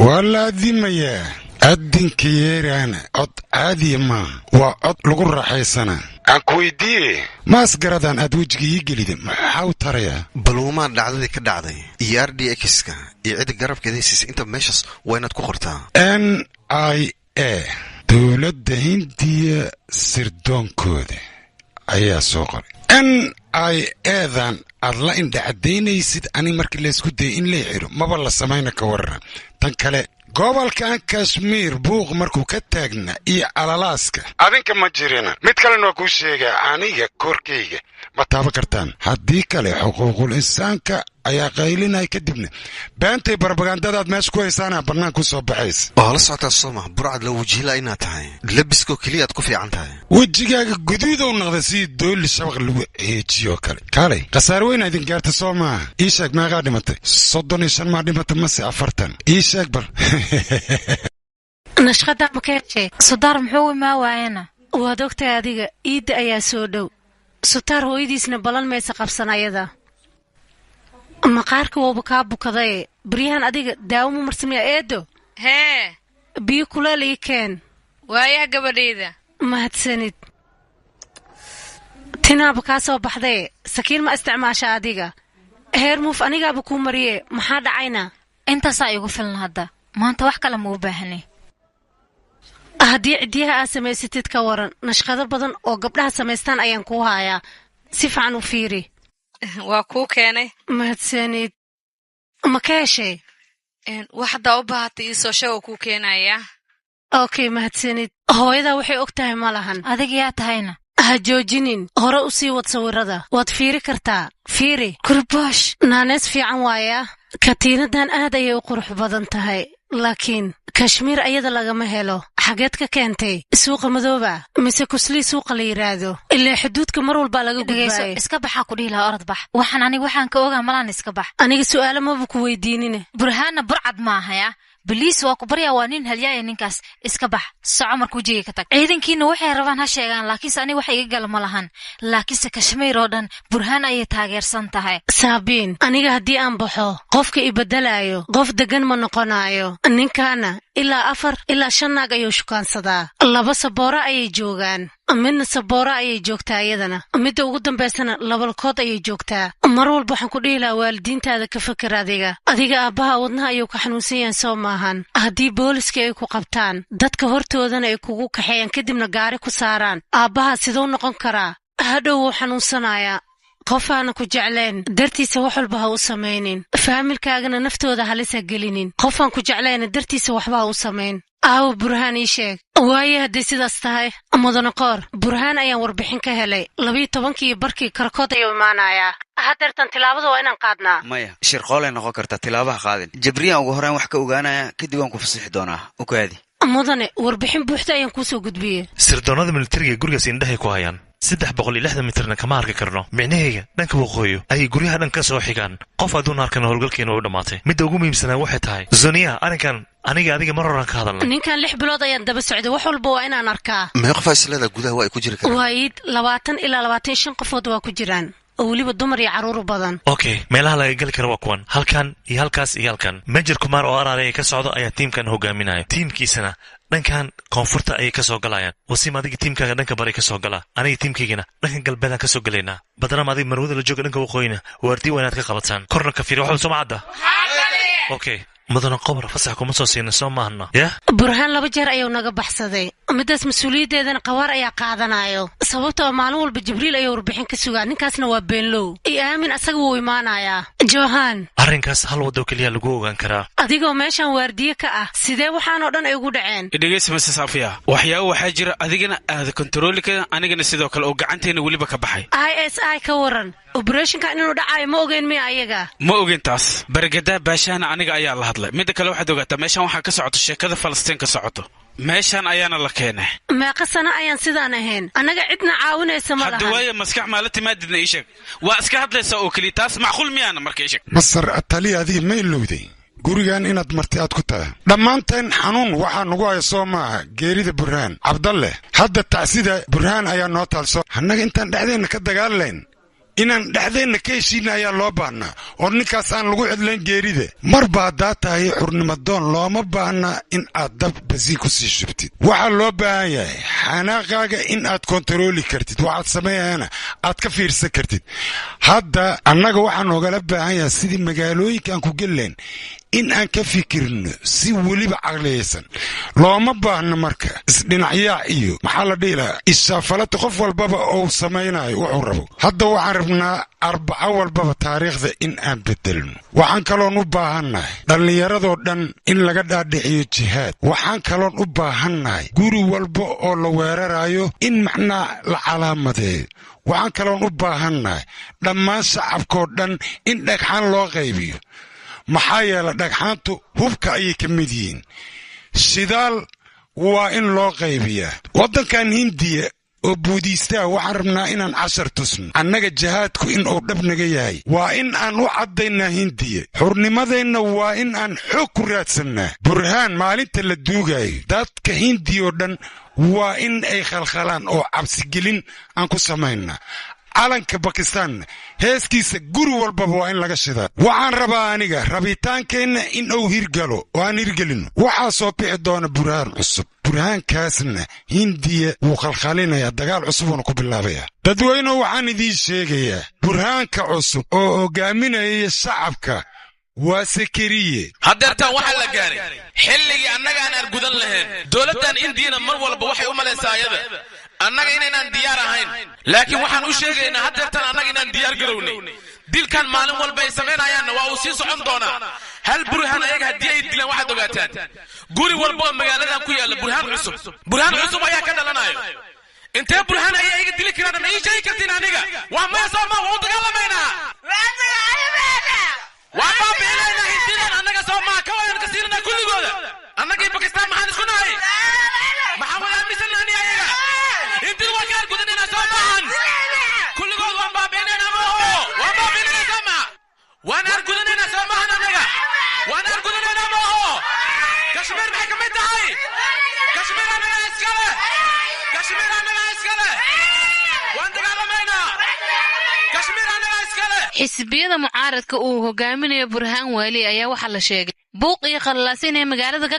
ولا ذمية أدين كييرانا أط عادي ما وأط لغو رحيسنا أكويدي ما سقردان أدوجي يجلي حاو تريا بلوما دعدي كدعدي ياردي إكسكا يعيد قرب كذا سيس أنت ماشس وين تكوخرتها NIA دولة هندية سردون كودي أيها سوقري NIA ذان الله إن دعدينا يسد أني مركز لسكود إن ليحيرو ما بالله سماينا كورا تنكالي قبل كان كشمير بوغ مركو كتاقنا إيه على لاسكا أذنك مجرينا متكالي نوكو شيغا آنيغا كوركيغا ما تابكرتان هديك لي حقوق الإنسان أيا قايلين هاي كدبنا بانتي بربغاندادات ماش كويسانا برنانكو صوبحيس والله سعطة الصومة برعد لو وجهي لاينا تاي لبسكو كليات كوفي عن تاي وجهي قدودو نغدسي دول الشبغ اللي هيتشيو كالي قصاروين ايدين قارت الصومة إيشاك ما غادي متى صدوني شان ما دمت مسي أفرتن إيشاك بر نشخدا مكيشي صدار محوي ما وعينا ودوكتا هذيك إيد أيا سودو ستار هو يديسنا بلان ما يسقبسنا يدا maqaarka waba kaa bukaday bariyahan adiga daawo ma marsamaya eedo hee biyo kuleel ii keen waayaha gabadhayda mahadsanid tinaaba kaa soo baxday sakiin ma isticmaasha adiga heer muuf anigaaba kuu mariye maxaa dhacayna intaasaa igu filan hadda maanta wax kale ma u baahani haddii cidiyaha aad samaysatid ka waran nashqado badan oo gabdhaha samaystaan ayaan kuu haayaa si fiican u fiiri waa kuu keenay mahadsanid ma ka heshay waxdaa u baahatay ii soo sheego kuu keenaya okay mahadsanid hooyada waxay og tahay ma lahan adiga yaa tahayna ha joojinin hore u sii wad sawirada waad fiiri kartaa fiiri kurbash naanees fiican waaya katiinadan aad ayay u qurux badan tahay laakiin kashmiir ayada lagama helo xageed ka keentay suuqa madooba mise kusli suuqa la yiraahdo ilaa xuduudka mar walba laga gudbay iska baxa ku dhiila orod bax waxaan ka ogaa malaan iska bax aniga su'aalo ma ku weydiinine burhaana burcad ma ahaya بليس وكبريا وانين هاليا نينكاس اسكبح ساعة مركو جيجي كتاك عيدن كينو وحي ربان هاشيغان لكن ساني وحي يقال ملهان لكن سكشمي رودان برهان اي تاغير سانتاهي سابين انيغا هدي انبحو قفك ibadalayo qof degan ma noqonayo ninkana ilaa 4 ilaa 5 naag ayuu shukaan sadaa laba saboora ayay joogaan midna saboora ayay joogtaa iyadana midda ugu dambeysana labalkood ayay joogtaa mar walba waxaan ku dhiilaa waalidiintaada ka fakir adiga aabaha wadnaha ayuu ka xanuunsan yahay soo maahan haddii booliska ay ku qabtaan dadka hortoodana ay kugu kaxeeyaan kadibna gaari ku saaraan aabaha sidoo noqon karaa hadhow wuu xanuunsanayaa qofaana ku jecleen dartiisa wax walba ha u samaynin faamilkaagana naftooda halisa gelinin qofaan ku jecleen dartiisa waxba ha u samayn aaw burhaan ii sheeg waaye haddii sidaas tahay mudane qoor burhaan ayaan warbixin ka helay 12 barkii karkood ayuu imaanayaa hadeertan tilaabada waa inaan qaadnaa maya shirqoolay noqon karta tilaabaha qaadin jabriyan ugu horaan wax ka ogaanaya kadib waan ku fasixi doonaa u kaadi mudane warbixin buuxda ayaan ku soo gudbiyay sirdoonada militariga gurigaas indhahay ku hayaan 360 mitirna kama arki karno micnaheega dhanka waqooyi ay guryaha dhan ka soo xigaan qof aduun arkana howlgalkeena u dhamaatay midda ugu muhiimsanaa waxay tahay zoniya arinkan adiga mar horan ka hadalnay ninkan 6 bilood ayaan daba socday wax walba waa inaan arkaa meeqa faasilada gudaha waa ku jiri karaan waayid 20 ilaa 25 qofood waa ku jiraan oo waliba dumar iyo caruur badan okay meelaha laga gali karo waa kuwan halkan iyo halkaas iyo halkan major kumar oo araalay ka socdo ayaa teamkan hogaaminaya teamkiisana dhankan koonfurta ay ka soo galayaan wasiim adiga teamkaaga dhanka bari ka soo gala aniga teamkaygana dhankan galbeedaan ka soo galaynaa badana adiga marwada la jooga dhanka waqooyina waardi wanaad ka qabataan korna ka fiir waxa soo macada okay mudana qobar fasax kuma soo siinay soo maahna ya burhaan 2 jeer ayuu naga baxsaday midaas mas'uuliyadeedana qawaar ayaa qaadanayo sababtoo maalin walba jibriil ayuu warbixin ka sugaa ninkaasna waa beenlow aamin asaga wuu imaanayaa johan arrinkaas hal wado kaliya lagu ogaan karaa adigoo meeshan waardiye ka ah sidee waxaan oo dhan ay ugu dhaceen dhageysi ma safiya waxyaabo waxa jira adigana aad controlka anigana sidoo kale oo gacanteena waliba ka baxay ISI ka waran operationka inuu dhacay ma ogeyn mi ayaga ma ogeyn taas bargada baashana aniga ayaa la hadlay mid kale waxaad ogaataa meeshan waxa ka socoto sheekada Falastiin ka socoto meeshan ayaana la keenay ma qasana ayaan sidaan ahayn anaga cidna caawinaysa ma laha hadda way maskax maalti maadidna ii sheeg waa iska hadlaysa oo kali taas macquul miyana markay sheeg masar atali adiga ma ilowday gurigan inaad marti aad ku tahay dhammaanteen xanuun waxaa nagu haya soo maaha geerida burhaan cabdalle hadda tacsida burhaan ayaa noo taalso annaga intaan dhexdeena ka dagaalayn inaan dhexdeenna ka heshiina ayaa loo baahnaa oo ninkaas aan lagu cidlayn geerida marba haddaa tahay xurnimadoon looma baahna in aad dab basiin ku sii shubtid waxaa loo baahan yahay xanaaqaaga in aad kontarooli kartid waxaad sameeyahana aad ka fiirsan kartid hadda annaga waxaan ogala baahan yahay sidii magaalooyinkaan ku gelleen in aan ka fikirno si weliba caqliyaysan looma baahna marka isdhinacyaac iyo maxaa la dhihi lahaa ishaafalata qof walbaba uu samaynayo wuxuu rabo hadda waxaan rabnaa arbaco walbaba taariikhda in aan bedelno waxaan kaloon u baahannahay dhallinyaradoo dhan in laga dhaadhiciyo jihaad waxaan kaloon u baahannahay guri walba oo la weerarayo in macnaa la calaamadeeyo waxaan kaloon u baahannahay dhammaan shacabkoo dhan in dhagxaan loo qaybiyo maxaa yeela dhagxaantu hubka ayay ka mid yihiin shidaal waa in loo qaybiyaa waddankan hindiya oo buudiistaa waxaan rabnaa inaan cashar tusno annaga jihaadku in uu dhab naga yahay waa in aan u caddaynaa hindiya xurnimadeenna waa in aan xoog ku raadsannaa burhaan maalinta la duugaayo dadka hindiya oo dhan waa in ay khalkhalaan oo cabsigelin aan ku samaynaa calanka bakistaanna heeskiisa guri walbaba waa in laga shidaa waxaan rabaa aniga rabitaankeenna in uu hirgalo oo aan hirgelino waxaa soo bixi doona burhaan cusub burhaankaasna hindiya wuu khalkhalinayaa dagaal cusubuuna ku bilaabayaa dadweynuhu waxaan idiin sheegayaa burhaanka cusub oo hogaaminaya shacabka waa sakariye haddeertaan waxaa la gaaray xilligii annaga aan argudan lahayn dowladdan indiyana mar walba waxay u malaysaa ayada annaga inaynaan diyaar ahayn laakiin waxaan u sheegaynaa haddeertaan annaga inaan diyaar garownay dilkan maalin walba ay samaynayaanna waa uu sii socon doonaa hal burhaan ayaga haddii ay dilaan waxaad ogaataan guri walba oo magaaladan ku yaalla burhaan cusub ayaa ka dhalanayo intee burhaan ayaa iga dili karaan ma ii sheegi kartiin aniga waa maya sooma waa u dagaalamaynaa waa baabi'inaynaa hindidan annaga soomaa ka wayan ka siinanaa kulligooda annagii bakistaan maxaan isku nahay maxaan wada aaminsannaani ayaga hindidu waa ka argudanayna soo maahan kulligood waan baabi'inaynaa maaho waan baabi'inaynaa soo maa waan argudanaynaa soo maahan annaga waan argudanaynaa maaho kashmiir maxay ka mid tahay kashmiir annaga iskale kashmiir annaga iskale waan dagaalamaynaa kashmiir annaga iskale xisbiyada mucaaradka uu hogaaminayo burhaan waali ayaa waxaa la sheegay buuq iyo khallaaso inay magaalada ka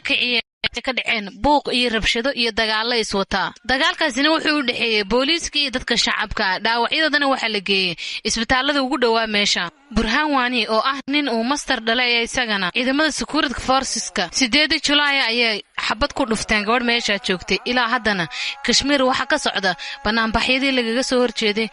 dhaceen buuq iyo rabshado iyo dagaalo iswataa dagaalkaasina wuxuu u dhexeeyey booliiska iyo dadka shacabka dhaawacyadoodana waxaa la geeyey isbitaalada ugu dhowaa meesha burhaan waani oo ah nin uu master dhalay ee isagana ciidamada security forceska 8 Julaay ayay xabad ku dhufteen gabadh meesha joogtay ilaa haddana kashmiir waxa ka socda banaanbaxyadii lagaga soo horjeeday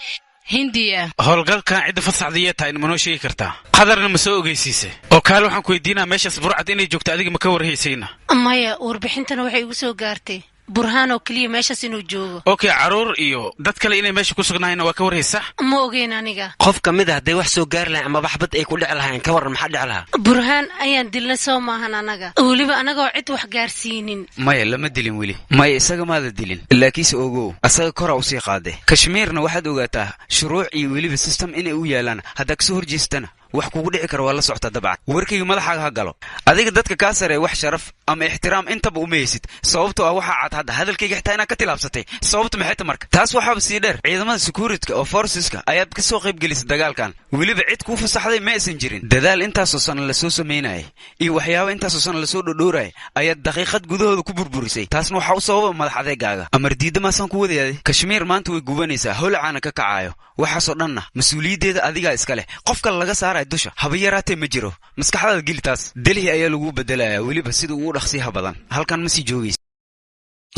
hindiya howlgalkan cidda fasaxdiya tahay ma noo sheegi kartaa qadarna ma soo ogeysiisay oo kaal waxaan ku weydiinaa meeshaas burcad inay joogto adiga ma ka warhaysayna maya warbixintana waxay ugu soo gaartay burhaan oo kaliya meeshaas inuu joogo okay caruur iyo dad kale inay meesha ku sugnaayeen waa ka warhaysaa ma ogeyn aniga qof kamid ah haday wax soo gaar lahayn ama baxbad ay ku dhici lahayn ka waran maxaa dhici lahaa burhaan ayaan dilna soo maahan anaga weliba anagoo cid wax gaarsiinin maya lama dilin weli maya isaga maada dilin laakiinse ogow asaga kora u sii qaaday kashmiirna waxaad ogaataa shuruuc iyo weliba system inay u yaalaan haddaa kasoo horjeestana wax kugu dhici karo waa la socota dabcan warkayga madaxaaga ha galo adiga dadka kaa saree wax sharaf ama ixtiraam intaba uma haysid sababtoo ah waxaa cad hadda hadalkayga xitaa inaad ka tilaabsatay sababta maxayta marka taas waxaaba sii dheer ciidamada securityka oo forceska ayaad ka soo qayb gelisay dagaalkan weliba cid kuu fasaxday ma aysan jirin dadaal intaasoo sana lasoo samaynayay iyo waxyaaba intaasoo sana lasoo dhodhoorayay ayaad daqiiqad gudahooda ku burburisay taasna waxaa u sababa madax adeegaaga amar diidda maasaan ku wadayaaday kashmiir maanta way gubanaysaa holacaana ka kacayo waxaasoo dhanna mas-uuliyaddeeda adigaa iska leh qof kale laga saaraya dusha haba yaraatee ma jiro maskaxdaada geli taas delhi ayaa lagu bedelayaa weliba sida ugu dhaqsiyaha badan halkan ma sii joogaysa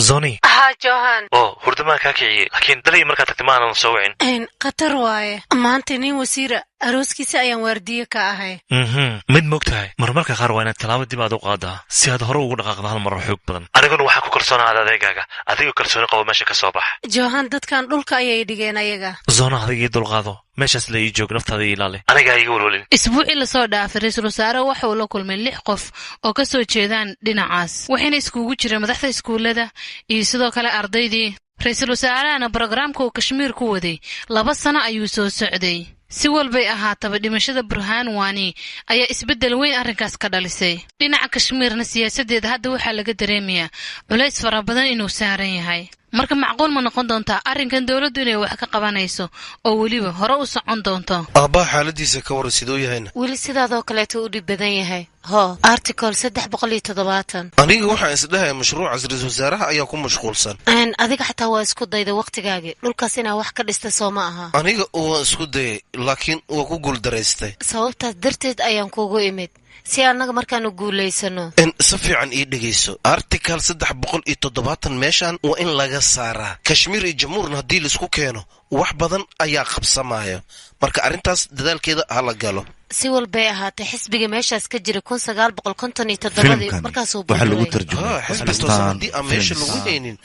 zoni johan hurdamaan kaa kiciyey laakiin dalay markaa tagtay maanan soo wicin khatar waaye maanta nin wasiira arooskiisa ayaan waardiye ka ahay mid moog tahay marmarka qaar waa inaad tallaabo dib aad u qaadaa si aad hore ugu dhaqaaqda hal maroo xoog badan aniguna waxaa ku kalsoonaada adeegaaga adigoo kalsooni qabo meesha ka soo bax johan dadkan dhulka ayay dhigeen ayaga zoona adigii dulqaado meeshaas la ii joog naftaada ilaali anigaa iga walwalin isbuucii lasoo dhaafay ra-iisul wasaare waxa uu la kulmay 6 qof oo ka soo jeedaan dhinacaas waxayna iskugu jireen madaxda iskuullada iyo sidoo kale ardaydii ra-iisul wasaarahana barogaraamka uu kashmiir ku waday 2 sano ayuu soo socday si walbay ahaataba dhimashada burhaan waani ayaa isbeddel weyn arrinkaas ka dhalisay dhinaca kashmiirna siyaasadeeda hadda waxaa laga dareemayaa culays fara badan inuu saaran yahay marka macquul ma noqon doontaa arrinkan dowladdu inay wax ka qabanayso oo weliba hore u socon doonto aabbaha xaaladiisa ka waran siduu yahayna weli sidaadoo kaleeto u dhib badan yahay article 370 aniga waxaan isdhahay mashruuca ra-iisul wasaaraha ayaa ku mashquulsan adiga xataa waa isku dayda waqtigaagii dhulkaas inaa wax ka dhista soo ma aha aniga waan isku dayay laakiin waa ku guuldaraystay sababtaas darteed ayaan kugu imid si annaga markaanu guulaysano si fiican ii dhegayso article 370 meeshaan waa in laga saaraa kashmiir iyo jamhuurna haddii laisku keeno wax badan ayaa qabsamaya marka arrintaas dadaalkeeda ha la galo si walbay ahaatay xisbiga meeshaas ka jira 1957 markaasuu haddii aan meesha lagu haynin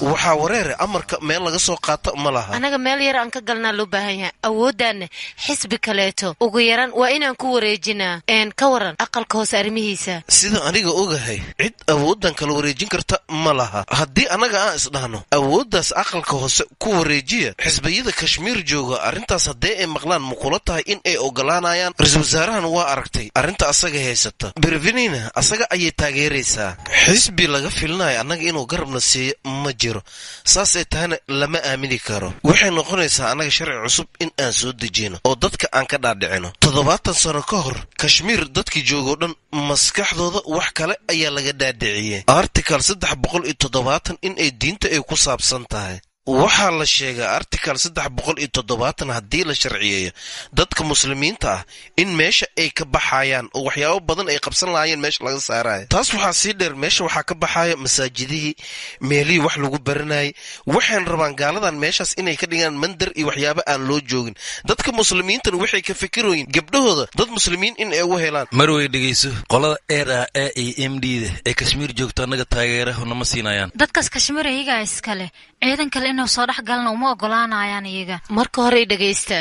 waxaa wareere amarka meel laga soo qaato ma laha anaga meel yar aan ka galnaa loo baahan yahay awooddaana xisbi kaleeto ugu yaran waa inaan ku wareejinaa ka waran aqalka hoose arrimihiisa sida aniga ogahay cid awooddan kala wareejin karta ma laha haddii annaga aan isdhahno awooddaas aqalka hoose ku wareejiya xisbiyada kashmiir jooga arrintaas haddee ay maqlaan makula tahay in ay ogolaanayaan ra-iisul wasaarahan waa aragtay arrinta asaga haysata bervenina asaga ayay taageeraysaa xisbi laga filinayo annaga inuu garabna siiyo ma jiro saasay tahayna lama aamini karo waxay noqonaysaa annaga sharci cusub in aan soo dejino oo dadka aan ka dhaadhicino 70 sano ka hor kashmiir dadkii joogoo dhan maskaxdooda wax kale ayaa laga dhaadhiciyey article 370 in ay diinta ay ku saabsan tahay waxaa la sheegaa article 370 haddii la sharciyeeyo dadka muslimiinta ah in meesha ay ka baxayaan oo waxyaabo badan ay qabsan lahaayeen meesha laga saarayo taas waxaa sii dheer meesha waxaa ka baxaya masaajidihii meelihii wax lagu baranayay waxaan rabaan gaaladan meeshaas inay ka dhigaan mandar iyo waxyaabo aan loo joogin dadka muslimiintana waxay ka fikirooyin gabdhahooda dad muslimiin in ay ugu helaan marway dhegayso qolada era iyo md-da ee kashmiir joogto annaga taageerahona ma siinayaan dadkaas kashmiir iyagaa iskale ciidan kale inuu soo dhex galna uma ogolaanayaan iyaga marka hore dhagaysta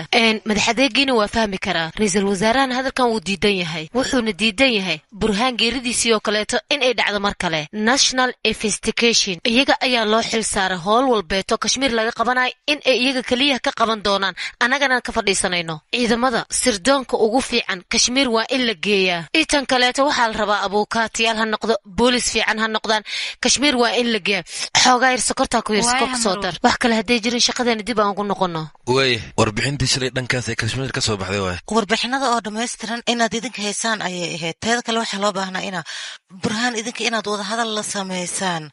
madaxadeegiina waa fahmi karaa ra-iisul wasaarahan hadalkan wuu diidan yahay wuxuuna diidan yahay burhaan geeridiisii oo kaleeto in ay dhacdo mar kale national investigation iyaga ayaa loo xil saaray howl walbeeto kashmiir laga qabanayo in ay iyaga keliya ka qaban doonaan annagana ka fadhiisanayno ciidamada sirdoonka ugu fiican kashmiir waa in la geeyaa intan kaleeto waxaa la rabaa abuukaatiyaal ha noqdo boolis fiican ha noqdaan kashmiir waa in la geeyaa xoogaa yar sokortaa ku yar wax kale hadday jirin shaqadeena dib aan ugu noqono way warbixintii shalay dhankaas ee kashmiir ka soo baxday waay warbixinada oo dhammaystiran inaad idinka haysaan ayay ahayd teeda kale waxaa loo baahnaa burhaan idinka inaad wadahadal la samaysaan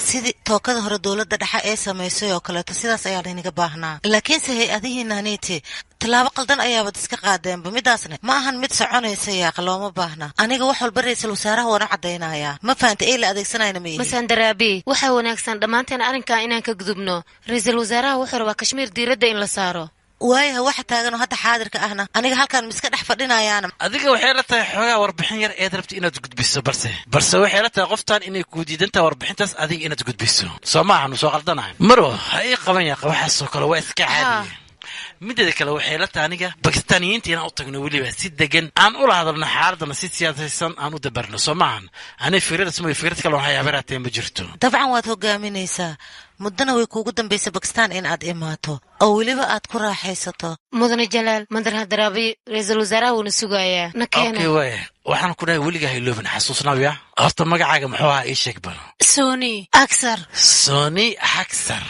sidii tookada hore dowladda dhexe ee samaysay oo kaleeto sidaas ayaa laynaga baahnaa laakiinse hay-adihiinaaniiti tallaabo qaldan ayaabad iska qaadeenba midaasne ma ahan mid soconaysa yaaqa looma baahna aniga wax walba ra-iisul wasaaraha waana caddaynayaa ma fahanta ee la adeegsanayna ma yihi masandaraabi waxaa wanaagsan dhammaanteen arrinkaa inaan ka gudubno ra-iisul wasaaraha wuxuu rabaa kashmiir diiradda in la saaro waayaha waxa taaganoo hadda xaadirka ahna aniga halkaan miska dhex fadhinayaana adiga waxay la tahay xoogaa warbixin yar eed rabti inaad gudbiso balse waxay la tahay qoftaan inay kuu diidantaha warbixintaas adiga inaad gudbiso soo maahan soo qaldanahay marwo ha ii qaban yaqa waxaasoo kale waa iska caadiye mideeda kale waxay la tahay aniga bakistaaniyiinta inaan u tagno weliba si degan aan ula hadalno xaaladana si siyaasaysan aan u dabarno soo maahan anay fikradaas mooy fikrad kale waxay habeeraatee ma jirto dabcan waad hogaaminaysaa muddana way kuugu dambaysa bakistaan in aad imaato oo weliba aad ku raaxaysato mudane jalaal mandar hadaraabi ra-iisul wasaaraha wuuna sugayaa okay waaya waxaan ku dhahay weligaa hayloobin xasuusnaabiya horta magacaaga muxuu ahaa ii sheeg bal soni aksar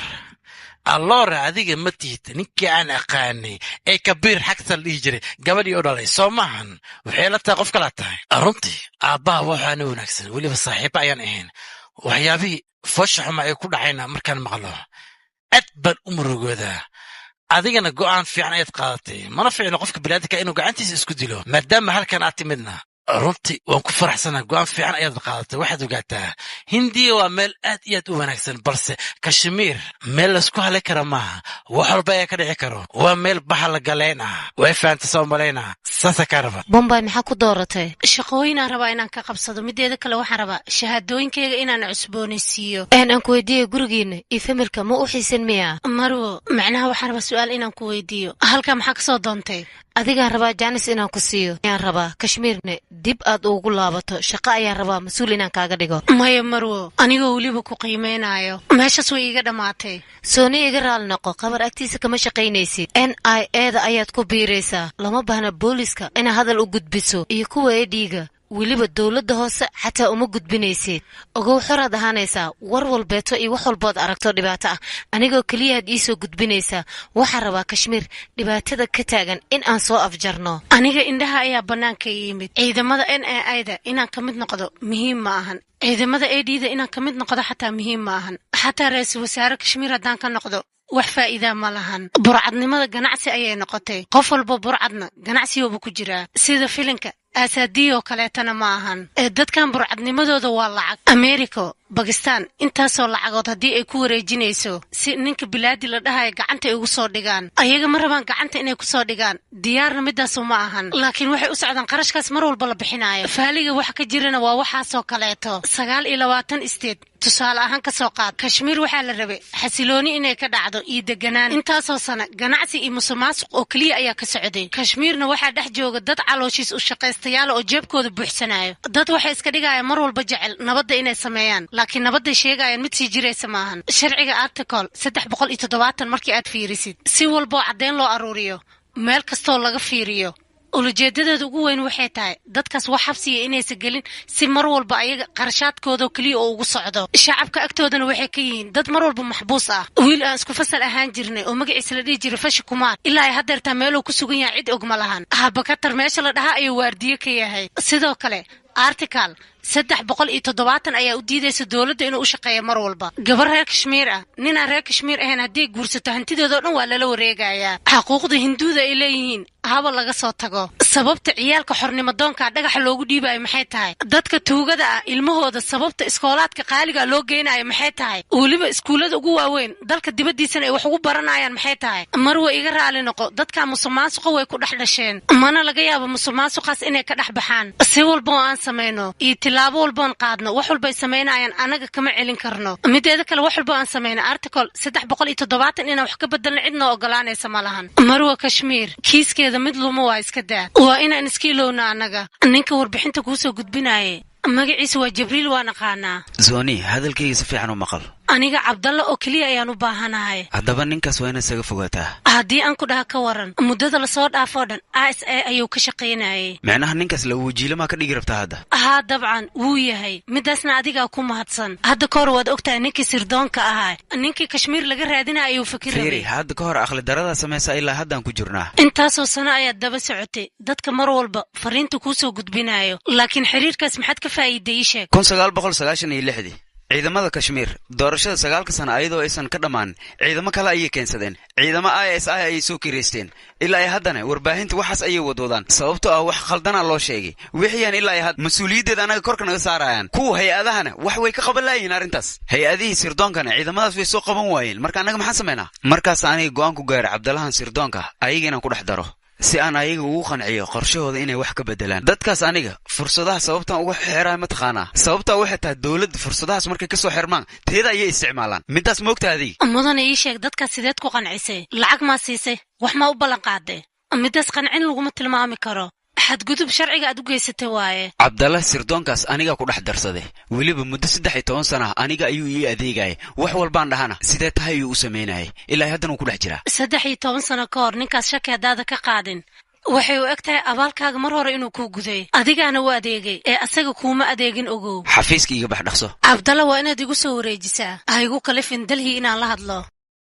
alloora adiga ma tihid ninkii aan aqaanay ee kabiir xagsar dhihi jiray gabadhii u dhalay soo maahan waxay la tahay qof kalaa tahay runtii aabbaha waxaana wanaagsan weliba saaxiibo ayaan ahayn waxyaabihii foosha xuma ay ku dhacayna markaan maqlo aad baan u murugoodaa adigana go'aan fiican ayaad qaadatay mana fiicno qofka biniaadamka inuu gacantiisa isku dilo maadaama halkan aad timidna runtii waan ku faraxsanaa go'aan fiican ayaad qaadatay waxaad ogaataa hindiya waa meel aad iyo aad u wanaagsan balse kashmiir meel laysku halay kara maaha wax walba ayaa ka dhici karo waa meel baxa la galayn ah way fahamta soo malaynaa saasa kaa raba bombay maxaa ku dooratay shaqooyinaan rabaa inaan ka qabsado mideeda kale waxaan rabaa shahaadooyinkayga inaan cusboonaysiiyo aan ku weydiiyo gurigiina iyo familka ma u xiisan miya marwo macnaha waxaan rabaa su-aal inaan ku weydiiyo halkaa maxaa kasoo doontay adigaan rabaa jaanis inaan ku siiyo ayaan rabaa kashmiirne dib aad ugu laabato shaqo ayaan rabaa mas-uul inaan kaaga dhigo maya marwo anigoo weliba ku qiimaynayo meeshaas way iiga dhammaatay sooni iga raali noqo qabar agtiisa kama shaqaynaysid NIA-da ayaad ku biiraysaa lama baahna booliska inaa hadal u gudbiso iyo kuwa edhiiga weliba dowladda hoose xataa uma gudbinaysid ogow xoraad ahaanaysaa war walbeeto iyo wax walbood aragto dhibaato ah anigoo keliyaad ii soo gudbinaysaa waxaa rabaa kashmiir dhibaatada ka taagan in aan soo afjarno aniga indhaha ayaa bannaanka yimid ciidamada NAI-da inaan ka mid noqdo muhiim ma ahan ciidamada AD-da inaan ka mid noqdo xataa muhiim ma ahan xataa ra'iisul wasaare kashmiir haddaan ka noqdo wax faa'iida ma lahan burcadnimada ganacsi ayay noqotay qof walba burcadna ganacsigooba ku jiraa sida filinka asaadiyo kaleetana ma ahan dadkan burcadnimadooda waa lacag America Pakistan intaasoo lacagood haddii ay ku wareejinayso si ninka bilaadi la dhahayo gacanta ay ugu soo dhigaan ayaga ma rabaan gacanta inay ku soo dhigaan diyaarna midaasu ma ahan laakiin waxay u socdaan qarashkaas mar walba la bixinayo faaliga wax ka jirana waa waxaasoo kaleeto 29 state tusaale ahaan ka soo qaad kashmiir waxaa la rabay xasilooni inay ka dhacdo iyo deganaan intaasoo sana ganacsi iyo musuqmaasuq oo kaliya ayaa ka socday kashmiirna waxaa dhex jooga dad calooshiis u shaqaystayaal oo jeebkooda buuxsanayo dad waxay iska dhigayaan mar walba jecel nabadda inay sameeyaan laakiin nabadda sheegayaan mid sii jiraysa maahan sharciga article 370 markii aad fiirisid si walba oo caddeyn loo aruuriyo meel kastoo laga fiiriyo ulajeedadeedu ugu weyn waxay tahay dadkaas wax xabsiya inaysan gelin si mar walba ayaga qarashaadkooda kaliya oo ugu socdo shacabka agtoodana waxay ka yihiin dad mar walba maxbuus ah wiil aan isku fasal ahaan jirnay oo magaciisa la dhihi jiray Fashi Kumar ilaa ay hadeertaa meeluu ku sugan yahay cid og ma lahan habakatar meesha la dhahaa ayuu waardiye ka yahay sidoo kale article 370 ayaa u diidaysa dawladda inuu u shaqeeyo mar walba gabar reer Kashmiir ah nina reer Kashmiir ahayn haddii guursato hantidooda oo dhan waa lala wareegayaa xuquuqda hinduuda ay leeyihiin haba laga soo tago sababta ciyaalka xornimo doonka dhagax loogu dhiibayo maxay tahay dadka tuugada ah ilmahooda sababta iskoolaadka qaaliga loo geynayo maxay tahay waliba iskuulada ugu waaweyn dalka dibadiisana ay wax ugu baranayaan maxay tahay marwa iga raali noqo dadka musuqmaasuqa way ku dhaxdhasheen mana laga yaabo musuqmaasuqaas inay ka dhaxbaxaan si walba aan sameeyno iyo tilaabo walba aan qaadno wax walba ay sameynayaan anaga kama celin karno mideeda kale wax walba aan sameeyno article 370 inaan wax ka bedelno cidna ogolaanaysa ma lahan marwa Kashmiir kiiskeeda mid luma waa iska daa waa inaan iskiilowna anaga ninka warbixinta ku soo gudbinaayay magaciisa waa Jibriil waan aqaanaa Zoni hadalkayga si fiican u maqal aniga Cabdalla oo kaliya ayaan u baahanahay haddaba ninkaas waa inaad isaga fogaataa haddii aan ku dhaha ka waran muddada la soo dhaafo dhan ISA ayuu ka shaqaynayay macnaha ninkaas la wajiilama ka dhigi rabtaa hadda dabcan wuu yahay midaasna adiga ku mahadsan hadda ka hor waad ogtahay ninkii sirdoonka ahaa ninkii Kashmiir laga raadinayo ayuu fikiray hadda ka hor aqli darada sameeyay ilaa haddaan ku jirnaa intaasoo sano ayaa daba socotay dadka mar walba fariinta ku soo gudbinayo laakiin xiriirkaas maxad ka faa'iideeyay sheeg 1996 ciidamada Kashmiir doorashada 9 sano ayadoo aysan ka dhamaan ciidamo kale ay keensadeen ciidamo ISI ay soo kireysteen ilaa ay haddana warbaahinta waxaas ay wadodaan sababtoo ah wax khaldana loo sheegay wixiyaan ilaa ay had mas'uuliyadeeda anaga korka naga saarayaan kuwa hay'adahana wax way ka qaban laayeen arintaas hay'adihii sirdoonkana ciidamadaas way soo qaban waayeen marka anaga maxaan sameynaa markaas aniga go'aan ku gaaray Cabdalahan sirdoonka ayaga inaan ku dhex daro si aan ayaga ugu qanciyo qorshahooda inay wax ka bedelaan dadkaas aniga fursadaha sababtan ugu xeeray ma taqaana sababta waxay tahay dawladda fursadahaas markay ka soo xirmaan teeda ay isticmaalaan midaas moogtaadii mudana ii sheeg dadka sideed ku qancisay lacag ma siisay wax ma u ballan qaaday midaas qancin lagu ma tilmaami karo xadgudub sharciga aad u geysatay waaye Cabdalla sirdoonkaas aniga ku dhex darsaday waliba muddo 13 sano aniga ayuu ii adeegay wax walbaan dhahana sidee tahay uu sameynay ilaa haddana ku dhex jira 13 sano ka hor ninkaas shaqeedaada ka qaadin waxay u egtahay abaalkaaga mar hore inuu ku guday adigana waa adeegay ee asaga kuma adeegin ogow xafiiska iga bax dhaqso Cabdalla waa inaad igu soo wareejisaa aygu kalifin dalhi inaan la hadlo